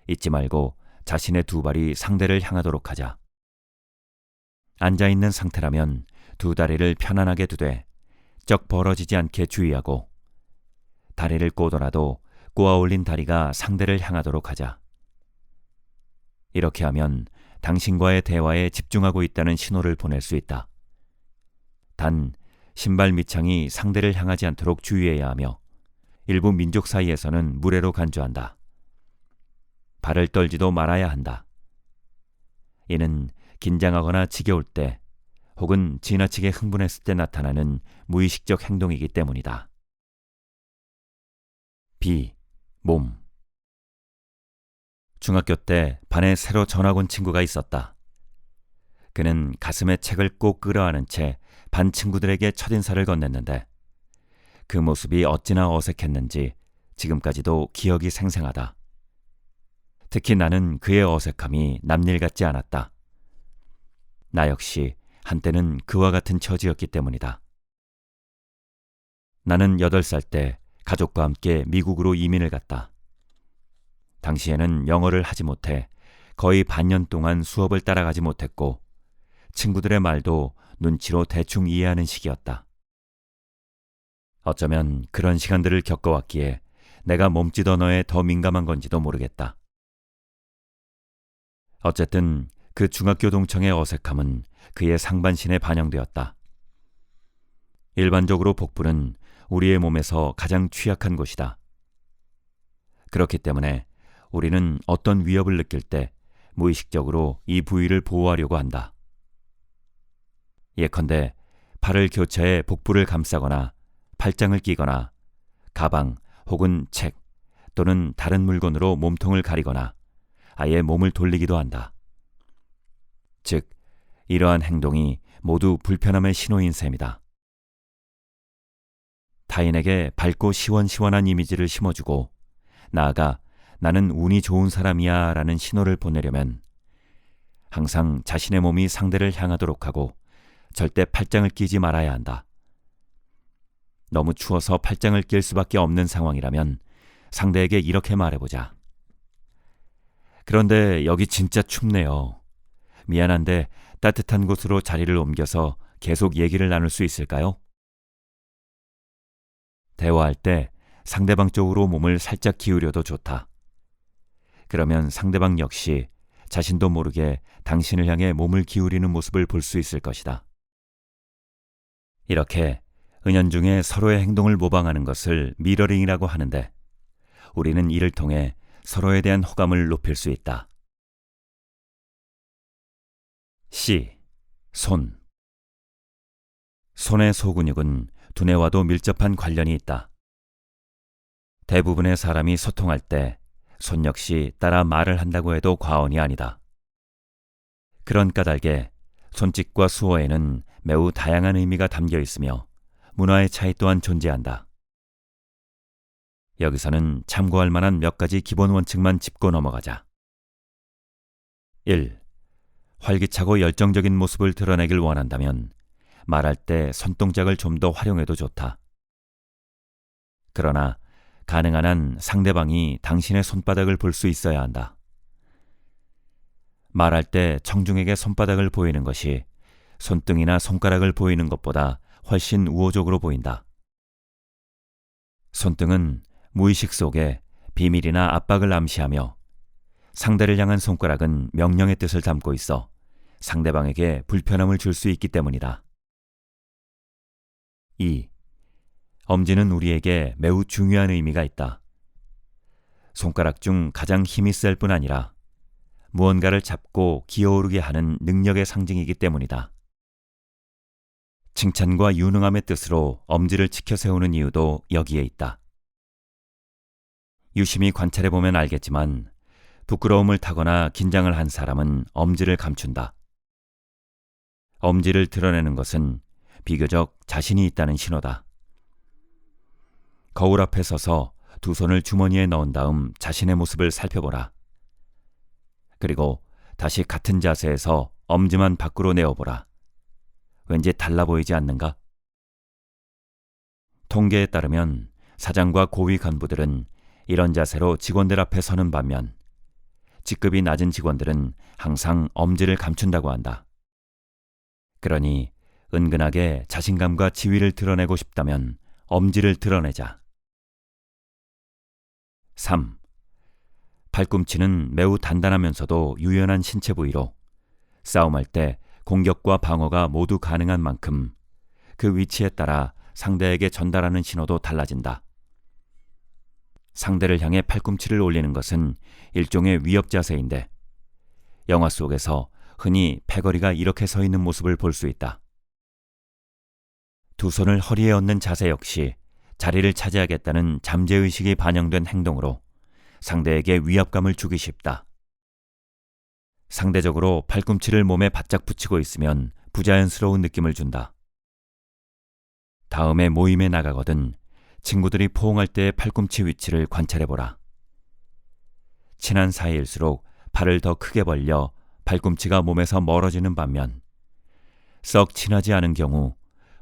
잊지 말고 자신의 두 발이 상대를 향하도록 하자. 앉아있는 상태라면 두 다리를 편안하게 두되 쩍 벌어지지 않게 주의하고 다리를 꼬더라도 꼬아올린 다리가 상대를 향하도록 하자. 이렇게 하면 당신과의 대화에 집중하고 있다는 신호를 보낼 수 있다. 단 신발 밑창이 상대를 향하지 않도록 주의해야 하며 일부 민족 사이에서는 무례로 간주한다. 발을 떨지도 말아야 한다. 이는 긴장하거나 지겨울 때 혹은 지나치게 흥분했을 때 나타나는 무의식적 행동이기 때문이다. B. 몸. 중학교 때 반에 새로 전학 온 친구가 있었다. 그는 가슴에 책을 꼭 끌어안은 채 반 친구들에게 첫인사를 건넸는데 그 모습이 어찌나 어색했는지 지금까지도 기억이 생생하다. 특히 나는 그의 어색함이 남일 같지 않았다. 나 역시 한때는 그와 같은 처지였기 때문이다. 나는 8살 때 가족과 함께 미국으로 이민을 갔다. 당시에는 영어를 하지 못해 거의 반년 동안 수업을 따라가지 못했고 친구들의 말도 눈치로 대충 이해하는 시기였다. 어쩌면 그런 시간들을 겪어왔기에 내가 몸짓 언어에 더 민감한 건지도 모르겠다. 어쨌든 그 중학교 동창의 어색함은 그의 상반신에 반영되었다. 일반적으로 복부는 우리의 몸에서 가장 취약한 곳이다. 그렇기 때문에 우리는 어떤 위협을 느낄 때 무의식적으로 이 부위를 보호하려고 한다. 예컨대 팔을 교차해 복부를 감싸거나 팔짱을 끼거나 가방 혹은 책 또는 다른 물건으로 몸통을 가리거나 아예 몸을 돌리기도 한다. 즉, 이러한 행동이 모두 불편함의 신호인 셈이다. 타인에게 밝고 시원시원한 이미지를 심어주고 나아가 나는 운이 좋은 사람이야 라는 신호를 보내려면 항상 자신의 몸이 상대를 향하도록 하고 절대 팔짱을 끼지 말아야 한다. 너무 추워서 팔짱을 낄 수밖에 없는 상황이라면 상대에게 이렇게 말해보자. 그런데 여기 진짜 춥네요. 미안한데 따뜻한 곳으로 자리를 옮겨서 계속 얘기를 나눌 수 있을까요? 대화할 때 상대방 쪽으로 몸을 살짝 기울여도 좋다. 그러면 상대방 역시 자신도 모르게 당신을 향해 몸을 기울이는 모습을 볼 수 있을 것이다. 이렇게 은연중에 서로의 행동을 모방하는 것을 미러링이라고 하는데 우리는 이를 통해 서로에 대한 호감을 높일 수 있다. C. 손. 손의 소근육은 두뇌와도 밀접한 관련이 있다. 대부분의 사람이 소통할 때 손 역시 따라 말을 한다고 해도 과언이 아니다. 그런 까닭에 손짓과 수어에는 매우 다양한 의미가 담겨 있으며 문화의 차이 또한 존재한다. 여기서는 참고할 만한 몇 가지 기본 원칙만 짚고 넘어가자. 1. 활기차고 열정적인 모습을 드러내길 원한다면 말할 때 손동작을 좀 더 활용해도 좋다. 그러나 가능한 한 상대방이 당신의 손바닥을 볼 수 있어야 한다. 말할 때 청중에게 손바닥을 보이는 것이 손등이나 손가락을 보이는 것보다 훨씬 우호적으로 보인다. 손등은 무의식 속에 비밀이나 압박을 암시하며 상대를 향한 손가락은 명령의 뜻을 담고 있어 상대방에게 불편함을 줄 수 있기 때문이다. 2. 엄지는 우리에게 매우 중요한 의미가 있다. 손가락 중 가장 힘이 셀 뿐 아니라 무언가를 잡고 기어오르게 하는 능력의 상징이기 때문이다. 칭찬과 유능함의 뜻으로 엄지를 치켜 세우는 이유도 여기에 있다. 유심히 관찰해보면 알겠지만 부끄러움을 타거나 긴장을 한 사람은 엄지를 감춘다. 엄지를 드러내는 것은 비교적 자신이 있다는 신호다. 거울 앞에 서서 두 손을 주머니에 넣은 다음 자신의 모습을 살펴보라. 그리고 다시 같은 자세에서 엄지만 밖으로 내어보라. 왠지 달라 보이지 않는가? 통계에 따르면 사장과 고위 간부들은 이런 자세로 직원들 앞에 서는 반면 직급이 낮은 직원들은 항상 엄지를 감춘다고 한다. 그러니 은근하게 자신감과 지위를 드러내고 싶다면 엄지를 드러내자. 3. 팔꿈치는 매우 단단하면서도 유연한 신체 부위로 싸움할 때 공격과 방어가 모두 가능한 만큼 그 위치에 따라 상대에게 전달하는 신호도 달라진다. 상대를 향해 팔꿈치를 올리는 것은 일종의 위협 자세인데 영화 속에서 흔히 패거리가 이렇게 서 있는 모습을 볼 수 있다. 두 손을 허리에 얹는 자세 역시 자리를 차지하겠다는 잠재의식이 반영된 행동으로 상대에게 위압감을 주기 쉽다. 상대적으로 팔꿈치를 몸에 바짝 붙이고 있으면 부자연스러운 느낌을 준다. 다음에 모임에 나가거든 친구들이 포옹할 때의 팔꿈치 위치를 관찰해보라. 친한 사이일수록 팔을 더 크게 벌려 팔꿈치가 몸에서 멀어지는 반면 썩 친하지 않은 경우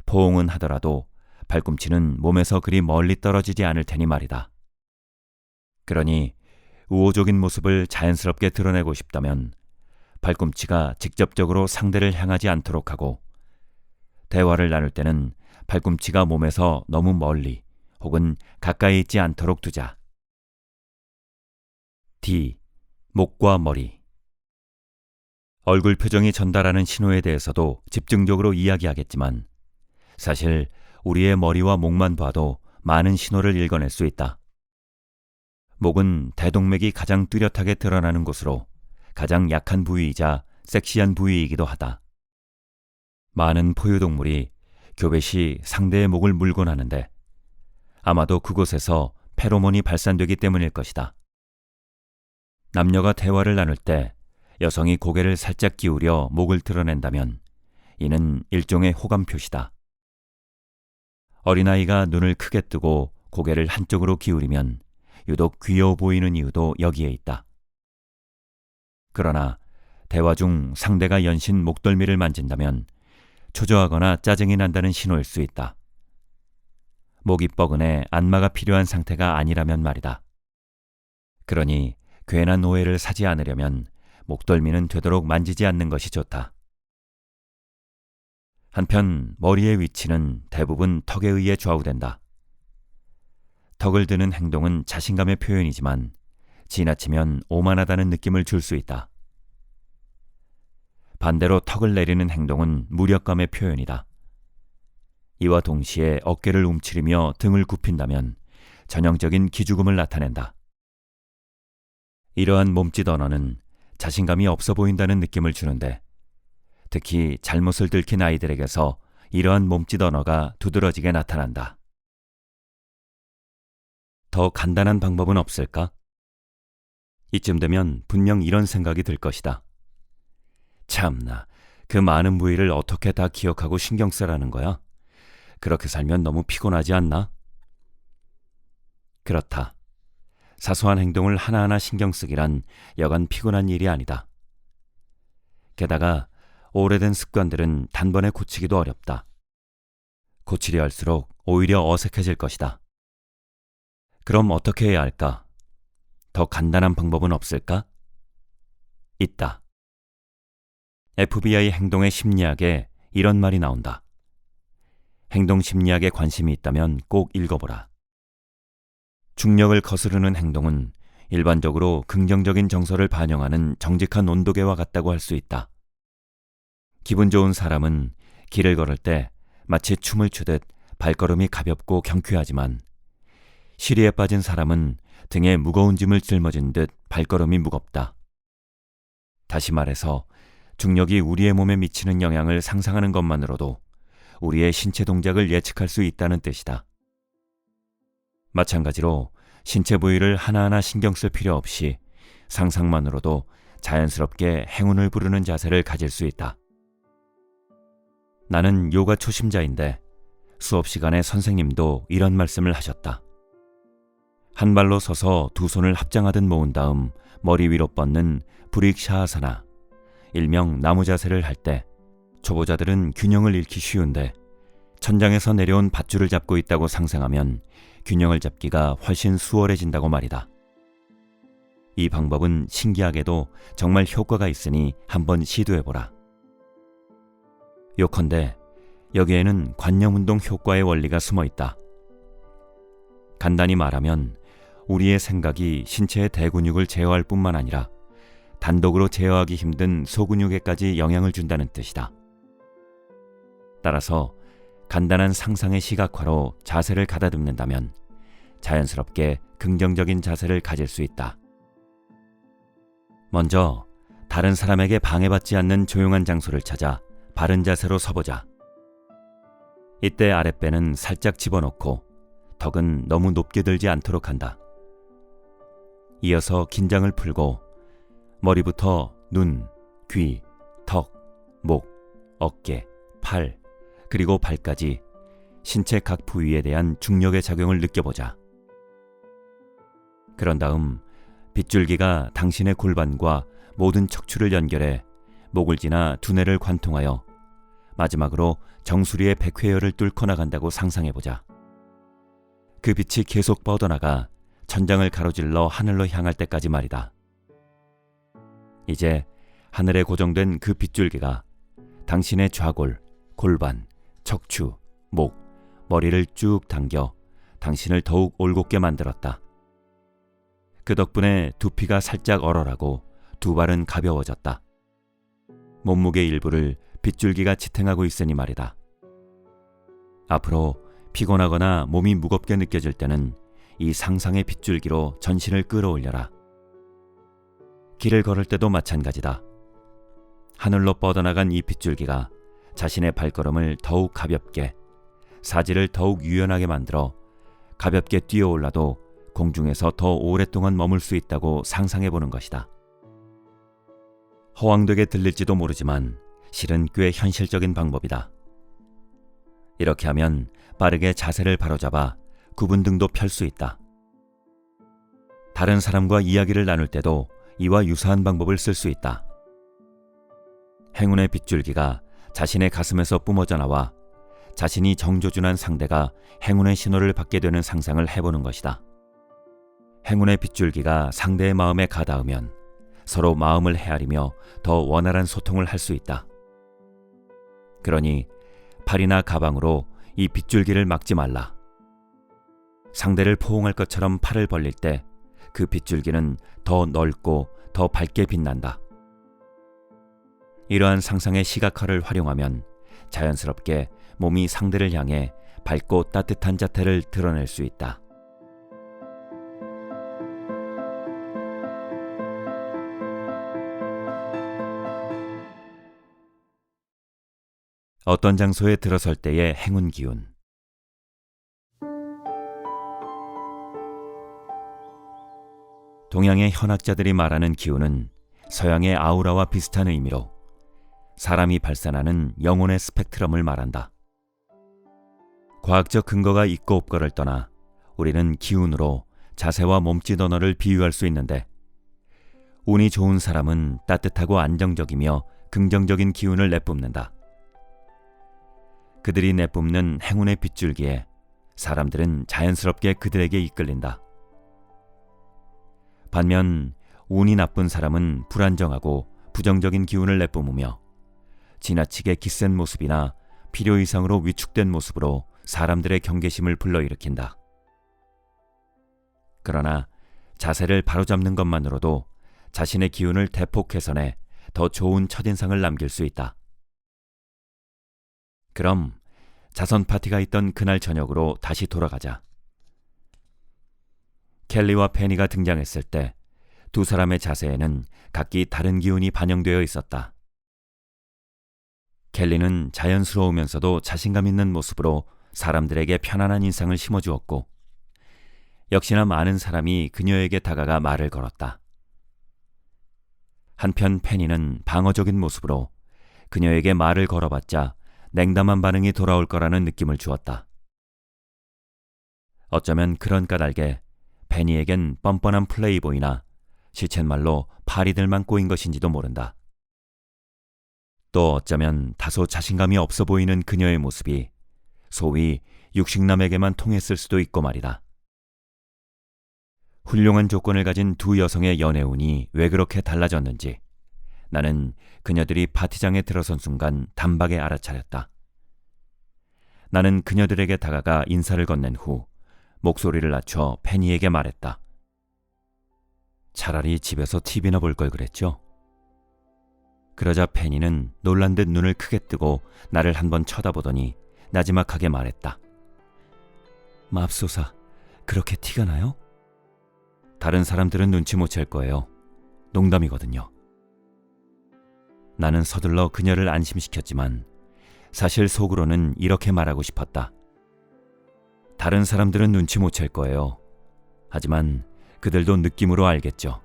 포옹은 하더라도 팔꿈치는 몸에서 그리 멀리 떨어지지 않을 테니 말이다. 그러니 우호적인 모습을 자연스럽게 드러내고 싶다면 팔꿈치가 직접적으로 상대를 향하지 않도록 하고 대화를 나눌 때는 팔꿈치가 몸에서 너무 멀리 혹은 가까이 있지 않도록 두자. D. 목과 머리. 얼굴 표정이 전달하는 신호에 대해서도 집중적으로 이야기하겠지만 사실 우리의 머리와 목만 봐도 많은 신호를 읽어낼 수 있다. 목은 대동맥이 가장 뚜렷하게 드러나는 곳으로 가장 약한 부위이자 섹시한 부위이기도 하다. 많은 포유동물이 교배 시 상대의 목을 물곤 하는데 아마도 그곳에서 페로몬이 발산되기 때문일 것이다. 남녀가 대화를 나눌 때 여성이 고개를 살짝 기울여 목을 드러낸다면 이는 일종의 호감 표시다. 어린아이가 눈을 크게 뜨고 고개를 한쪽으로 기울이면 유독 귀여워 보이는 이유도 여기에 있다. 그러나 대화 중 상대가 연신 목덜미를 만진다면 초조하거나 짜증이 난다는 신호일 수 있다. 목이 뻐근해 안마가 필요한 상태가 아니라면 말이다. 그러니 괜한 오해를 사지 않으려면 목덜미는 되도록 만지지 않는 것이 좋다. 한편 머리의 위치는 대부분 턱에 의해 좌우된다. 턱을 드는 행동은 자신감의 표현이지만 지나치면 오만하다는 느낌을 줄 수 있다. 반대로 턱을 내리는 행동은 무력감의 표현이다. 이와 동시에 어깨를 움츠리며 등을 굽힌다면 전형적인 기죽음을 나타낸다. 이러한 몸짓 언어는 자신감이 없어 보인다는 느낌을 주는데 특히 잘못을 들킨 아이들에게서 이러한 몸짓 언어가 두드러지게 나타난다. 더 간단한 방법은 없을까? 이쯤 되면 분명 이런 생각이 들 것이다. 참나, 그 많은 부위를 어떻게 다 기억하고 신경 쓰라는 거야? 그렇게 살면 너무 피곤하지 않나? 그렇다. 사소한 행동을 하나하나 신경 쓰기란 여간 피곤한 일이 아니다. 게다가 오래된 습관들은 단번에 고치기도 어렵다. 고치려 할수록 오히려 어색해질 것이다. 그럼 어떻게 해야 할까? 더 간단한 방법은 없을까? 있다. FBI 행동의 심리학에 이런 말이 나온다. 행동 심리학에 관심이 있다면 꼭 읽어보라. 중력을 거스르는 행동은 일반적으로 긍정적인 정서를 반영하는 정직한 온도계와 같다고 할 수 있다. 기분 좋은 사람은 길을 걸을 때 마치 춤을 추듯 발걸음이 가볍고 경쾌하지만 시리에 빠진 사람은 등에 무거운 짐을 짊어진 듯 발걸음이 무겁다. 다시 말해서 중력이 우리의 몸에 미치는 영향을 상상하는 것만으로도 우리의 신체 동작을 예측할 수 있다는 뜻이다. 마찬가지로 신체 부위를 하나하나 신경 쓸 필요 없이 상상만으로도 자연스럽게 행운을 부르는 자세를 가질 수 있다. 나는 요가 초심자인데 수업 시간에 선생님도 이런 말씀을 하셨다. 한 발로 서서 두 손을 합장하듯 모은 다음 머리 위로 뻗는 브릭샤아사나, 일명 나무 자세를 할 때 초보자들은 균형을 잃기 쉬운데 천장에서 내려온 밧줄을 잡고 있다고 상상하면 균형을 잡기가 훨씬 수월해진다고 말이다. 이 방법은 신기하게도 정말 효과가 있으니 한번 시도해보라. 요컨대 여기에는 관념운동 효과의 원리가 숨어 있다. 간단히 말하면 우리의 생각이 신체의 대근육을 제어할 뿐만 아니라 단독으로 제어하기 힘든 소근육에까지 영향을 준다는 뜻이다. 따라서 간단한 상상의 시각화로 자세를 가다듬는다면 자연스럽게 긍정적인 자세를 가질 수 있다. 먼저 다른 사람에게 방해받지 않는 조용한 장소를 찾아 바른 자세로 서보자. 이때 아랫배는 살짝 집어넣고 턱은 너무 높게 들지 않도록 한다. 이어서 긴장을 풀고 머리부터 눈, 귀, 턱, 목, 어깨, 팔, 그리고 발까지 신체 각 부위에 대한 중력의 작용을 느껴보자. 그런 다음 빗줄기가 당신의 골반과 모든 척추를 연결해 목을 지나 두뇌를 관통하여 마지막으로 정수리의 백회열을 뚫고 나간다고 상상해보자. 그 빛이 계속 뻗어나가 천장을 가로질러 하늘로 향할 때까지 말이다. 이제 하늘에 고정된 그 빗줄기가 당신의 좌골, 골반, 척추, 목, 머리를 쭉 당겨 당신을 더욱 올곧게 만들었다. 그 덕분에 두피가 살짝 얼얼하고 두 발은 가벼워졌다. 몸무게 일부를 빗줄기가 지탱하고 있으니 말이다. 앞으로 피곤하거나 몸이 무겁게 느껴질 때는 이 상상의 빗줄기로 전신을 끌어올려라. 길을 걸을 때도 마찬가지다. 하늘로 뻗어나간 이 빗줄기가 자신의 발걸음을 더욱 가볍게, 사지를 더욱 유연하게 만들어 가볍게 뛰어올라도 공중에서 더 오랫동안 머물 수 있다고 상상해보는 것이다. 허황되게 들릴지도 모르지만 실은 꽤 현실적인 방법이다. 이렇게 하면 빠르게 자세를 바로잡아 구분등도 펼 수 있다. 다른 사람과 이야기를 나눌 때도 이와 유사한 방법을 쓸 수 있다. 행운의 빗줄기가 자신의 가슴에서 뿜어져 나와 자신이 정조준한 상대가 행운의 신호를 받게 되는 상상을 해보는 것이다. 행운의 빗줄기가 상대의 마음에 가닿으면 서로 마음을 헤아리며 더 원활한 소통을 할 수 있다. 그러니 팔이나 가방으로 이 빗줄기를 막지 말라. 상대를 포옹할 것처럼 팔을 벌릴 때 그 빗줄기는 더 넓고 더 밝게 빛난다. 이러한 상상의 시각화를 활용하면 자연스럽게 몸이 상대를 향해 밝고 따뜻한 자태를 드러낼 수 있다. 어떤 장소에 들어설 때의 행운 기운. 동양의 현학자들이 말하는 기운은 서양의 아우라와 비슷한 의미로 사람이 발산하는 영혼의 스펙트럼을 말한다. 과학적 근거가 있고 없고를 떠나 우리는 기운으로 자세와 몸짓 언어를 비유할 수 있는데, 운이 좋은 사람은 따뜻하고 안정적이며 긍정적인 기운을 내뿜는다. 그들이 내뿜는 행운의 빗줄기에 사람들은 자연스럽게 그들에게 이끌린다. 반면 운이 나쁜 사람은 불안정하고 부정적인 기운을 내뿜으며 지나치게 기센 모습이나 필요 이상으로 위축된 모습으로 사람들의 경계심을 불러일으킨다. 그러나 자세를 바로잡는 것만으로도 자신의 기운을 대폭 개선해 더 좋은 첫인상을 남길 수 있다. 그럼 자선 파티가 있던 그날 저녁으로 다시 돌아가자. 켈리와 페니가 등장했을 때 두 사람의 자세에는 각기 다른 기운이 반영되어 있었다. 켈리는 자연스러우면서도 자신감 있는 모습으로 사람들에게 편안한 인상을 심어주었고, 역시나 많은 사람이 그녀에게 다가가 말을 걸었다. 한편 페니는 방어적인 모습으로 그녀에게 말을 걸어봤자 냉담한 반응이 돌아올 거라는 느낌을 주었다. 어쩌면 그런 까닭에 페니에겐 뻔뻔한 플레이보이나 시쳇말로 파리들만 꼬인 것인지도 모른다. 또 어쩌면 다소 자신감이 없어 보이는 그녀의 모습이 소위 육식남에게만 통했을 수도 있고 말이다. 훌륭한 조건을 가진 두 여성의 연애운이 왜 그렇게 달라졌는지 나는 그녀들이 파티장에 들어선 순간 단박에 알아차렸다. 나는 그녀들에게 다가가 인사를 건넨 후 목소리를 낮춰 페니에게 말했다. 차라리 집에서 TV나 볼 걸 그랬죠? 그러자 페니는 놀란 듯 눈을 크게 뜨고 나를 한번 쳐다보더니 나지막하게 말했다. 맙소사, 그렇게 티가 나요? 다른 사람들은 눈치 못 챌 거예요. 농담이거든요. 나는 서둘러 그녀를 안심시켰지만 사실 속으로는 이렇게 말하고 싶었다. 다른 사람들은 눈치 못 챌 거예요. 하지만 그들도 느낌으로 알겠죠.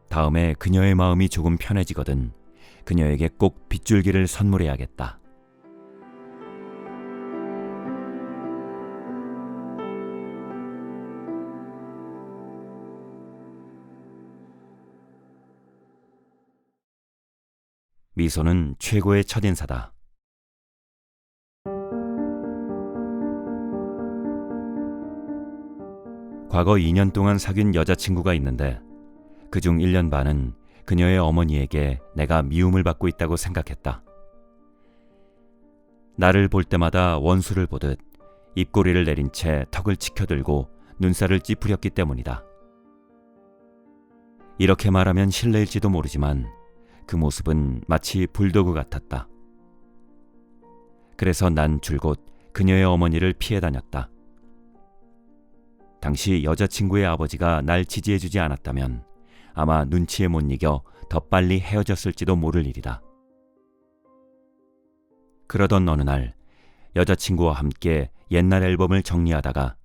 다음에 그녀의 마음이 조금 편해지거든 그녀에게 꼭 빗줄기를 선물해야겠다. 미소는 최고의 첫인사다. 과거 2년 동안 사귄 여자친구가 있는데 그중 1년 반은 그녀의 어머니에게 내가 미움을 받고 있다고 생각했다. 나를 볼 때마다 원수를 보듯 입꼬리를 내린 채 턱을 치켜들고 눈살을 찌푸렸기 때문이다. 이렇게 말하면 실례일지도 모르지만 그 모습은 마치 불도그 같았다. 그래서 난 줄곧 그녀의 어머니를 피해 다녔다. 당시 여자친구의 아버지가 날 지지해주지 않았다면 아마 눈치에 못 이겨 더 빨리 헤어졌을지도 모를 일이다. 그러던 어느 날 여자친구와 함께 옛날 앨범을 정리하다가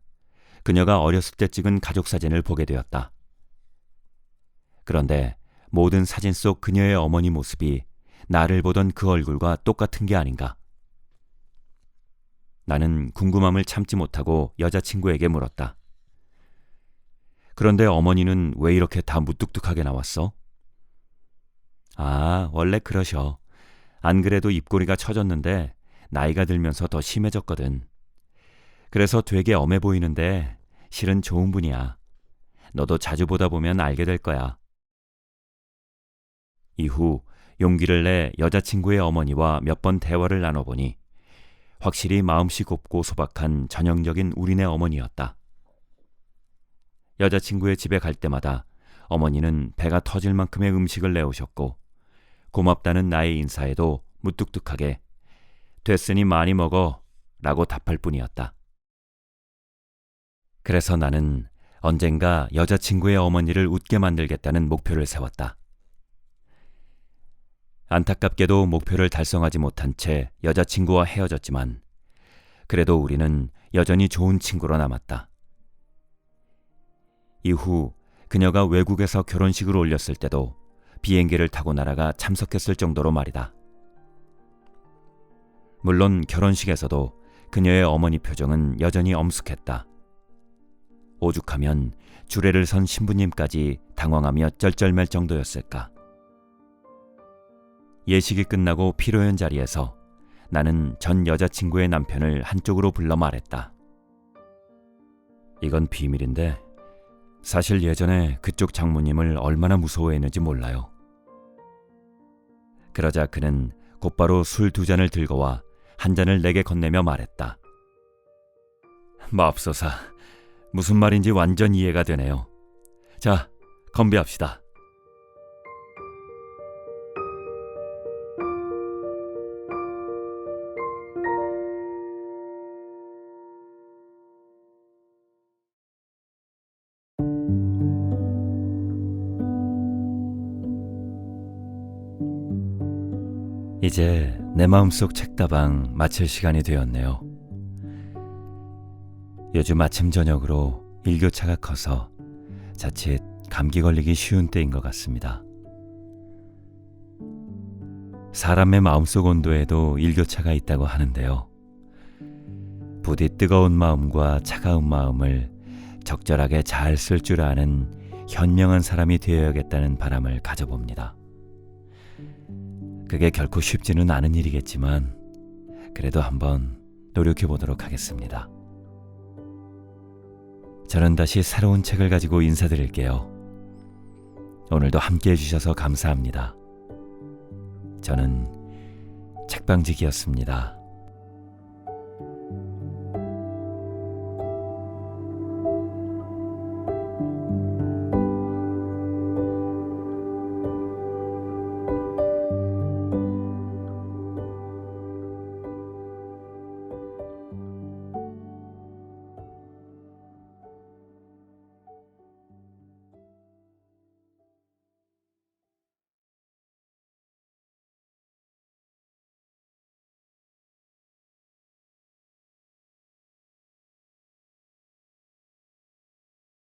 그녀가 어렸을 때 찍은 가족 사진을 보게 되었다. 그런데 모든 사진 속 그녀의 어머니 모습이 나를 보던 그 얼굴과 똑같은 게 아닌가. 나는 궁금함을 참지 못하고 여자친구에게 물었다. 그런데 어머니는 왜 이렇게 다 무뚝뚝하게 나왔어? 아, 원래 그러셔. 안 그래도 입꼬리가 처졌는데 나이가 들면서 더 심해졌거든. 그래서 되게 엄해 보이는데 실은 좋은 분이야. 너도 자주 보다 보면 알게 될 거야. 이후 용기를 내 여자친구의 어머니와 몇 번 대화를 나눠보니 확실히 마음씨 곱고 소박한 전형적인 우리네 어머니였다. 여자친구의 집에 갈 때마다 어머니는 배가 터질 만큼의 음식을 내오셨고 고맙다는 나의 인사에도 무뚝뚝하게 됐으니 많이 먹어 라고 답할 뿐이었다. 그래서 나는 언젠가 여자친구의 어머니를 웃게 만들겠다는 목표를 세웠다. 안타깝게도 목표를 달성하지 못한 채 여자친구와 헤어졌지만 그래도 우리는 여전히 좋은 친구로 남았다. 이후 그녀가 외국에서 결혼식을 올렸을 때도 비행기를 타고 날아가 참석했을 정도로 말이다. 물론 결혼식에서도 그녀의 어머니 표정은 여전히 엄숙했다. 오죽하면 주례를 선 신부님까지 당황하며 쩔쩔맬 정도였을까. 예식이 끝나고 피로연 자리에서 나는 전 여자친구의 남편을 한쪽으로 불러 말했다. 이건 비밀인데 사실 예전에 그쪽 장모님을 얼마나 무서워했는지 몰라요. 그러자 그는 곧바로 술 2잔을 들고 와 한 잔을 내게 건네며 말했다. 맙소사, 무슨 말인지 완전 이해가 되네요. 자, 건배합시다. 이제 내 마음속 책다방 마칠 시간이 되었네요. 요즘 아침 저녁으로 일교차가 커서 자칫 감기 걸리기 쉬운 때인 것 같습니다. 사람의 마음속 온도에도 일교차가 있다고 하는데요. 부디 뜨거운 마음과 차가운 마음을 적절하게 잘 쓸 줄 아는 현명한 사람이 되어야겠다는 바람을 가져봅니다. 그게 결코 쉽지는 않은 일이겠지만 그래도 한번 노력해 보도록 하겠습니다. 저는 다시 새로운 책을 가지고 인사드릴게요. 오늘도 함께 해주셔서 감사합니다. 저는 책방지기였습니다.